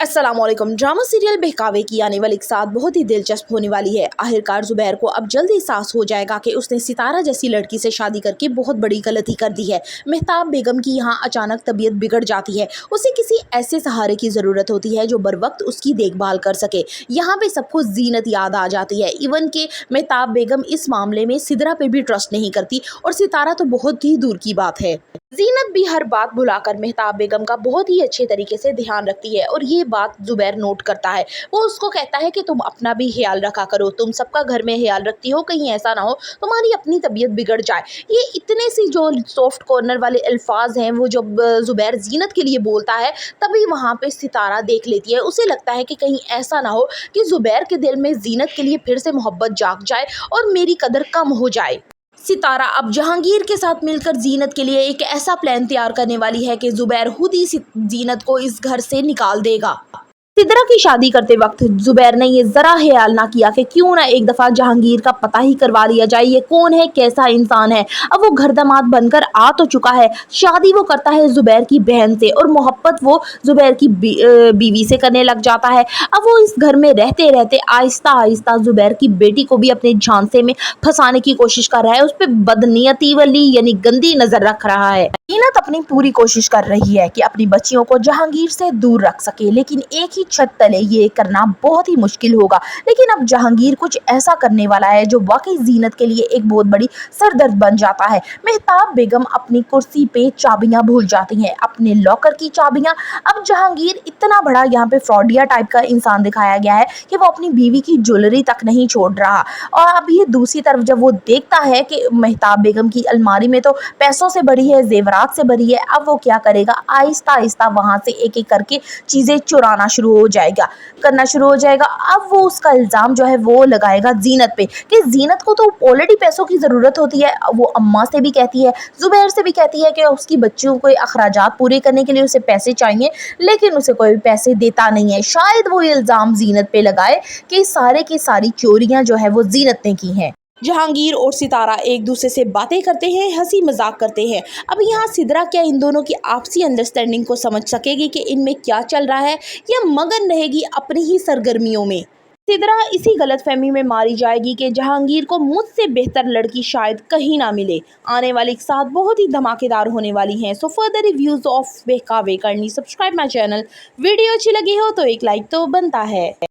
अस्सलामुअलैकुम। Drama serial बहकावे की आने वाली एक साथ बहुत ही दिलचस्प होने वाली है। आखिरकार जुबैर को अब जल्द एहसास हो जाएगा कि उसने सितारा जैसी लड़की से शादी करके बहुत बड़ी गलती कर दी है। मेहताब बेगम की यहाँ अचानक तबीयत बिगड़ जाती है। उसे किसी ऐसे सहारे की ज़रूरत होती है जो बर वक्त उसकी देखभाल कर सके। यहाँ पे सबको जीनत याद आ जाती है। इवन के मेहताब बेगम इस मामले में सिदरा पे भी ट्रस्ट नहीं करती और सितारा तो बहुत ही दूर की बात है। जीनत भी हर बात भुलाकर मेहताब बेगम का बहुत ही अच्छे तरीके से ध्यान रखती है और ये बात जुबैर नोट करता है। वो उसको कहता है कि तुम अपना भी ख्याल रखा करो, तुम सबका घर में ख्याल रखती हो, कहीं ऐसा ना हो तुम्हारी अपनी तबीयत बिगड़ जाए। ये इतने सी जो सॉफ्ट कॉर्नर वाले अल्फाज हैं वो जब जुबैर जीनत के लिए बोलता है तभी वहाँ पे सितारा देख लेती है। उसे लगता है कि कहीं ऐसा ना हो कि जुबैर के दिल में जीनत के लिए फिर से मोहब्बत जाग जाए और मेरी कदर कम हो जाए। सितारा अब जहांगीर के साथ मिलकर जीनत के लिए एक ऐसा प्लान तैयार करने वाली है कि जुबैर खुद ही जीनत को इस घर से निकाल देगा। सिदरा की शादी करते वक्त जुबैर ने ये जरा ख्याल ना किया कि क्यों ना एक दफा जहांगीर का पता ही करवा लिया जाए, ये कौन है, कैसा इंसान है। अब वो घर दामाद बनकर आ तो चुका है। शादी वो करता है जुबैर की बहन से और मोहब्बत वो जुबैर की बीवी से करने लग जाता है। अब वो इस घर में रहते रहते आहिस्ता आहिस्ता जुबैर की बेटी को भी अपने झांसे में फंसाने की कोशिश कर रहा है। उस पर बदनीयती वाली यानी गंदी नजर रख रहा है। जीनत अपनी पूरी कोशिश कर रही है कि अपनी बच्चियों को जहांगीर से दूर रख सके, लेकिन एक ही छत तले ये करना बहुत ही मुश्किल होगा। लेकिन अब जहांगीर कुछ ऐसा करने वाला है जो वाकई जीनत के लिए एक बहुत बड़ी सरदर्द बन जाता है। मेहताब बेगम अपनी कुर्सी पे चाबियां भूल जाती हैं, अपने लॉकर की चाबियां। अब जहांगीर इतना बड़ा यहाँ पे फ्रॉडिया टाइप का इंसान दिखाया गया है कि वो अपनी बीवी की ज्वेलरी तक नहीं छोड़ रहा। और अब ये दूसरी तरफ जब वो देखता है कि मेहताब बेगम की अलमारी में तो पैसों से भरी है, जेवरात से भरी है, अब वो क्या करेगा, आहिस्ता आहिस्ता वहां से एक एक करके चीजें चुराना शुरू हो जाएगा। अब वो उसका इल्जाम जो है वो लगाएगा जीनत पे कि जीनत को तो ऑलरेडी पैसों की जरूरत होती है। वो अम्मा से भी कहती है, जुबैर से भी कहती है कि उसकी बच्चियों को अखराजात पूरे करने के लिए उसे पैसे चाहिए, लेकिन उसे कोई पैसे देता नहीं है। शायद वो इल्जाम जीनत पे लगाए कि सारे की सारी चोरियां जो है वो जीनत ने की हैं। जहांगीर और सितारा एक दूसरे से बातें करते हैं, हंसी मजाक करते हैं। अब यहाँ सिदरा क्या इन दोनों की आपसी अंडरस्टैंडिंग को समझ सकेगी कि इनमें क्या चल रहा है, या मगन रहेगी अपनी ही सरगर्मियों में। सिदरा इसी गलतफहमी में मारी जाएगी कि जहांगीर को मुझसे बेहतर लड़की शायद कहीं ना मिले। आने वाली एक साथ बहुत ही धमाकेदार होने वाली हैं। सो फर्दर रिव्यूज ऑफ बहकावे करनी, सब्सक्राइब माई चैनल। वीडियो अच्छी लगी हो तो एक लाइक तो बनता है।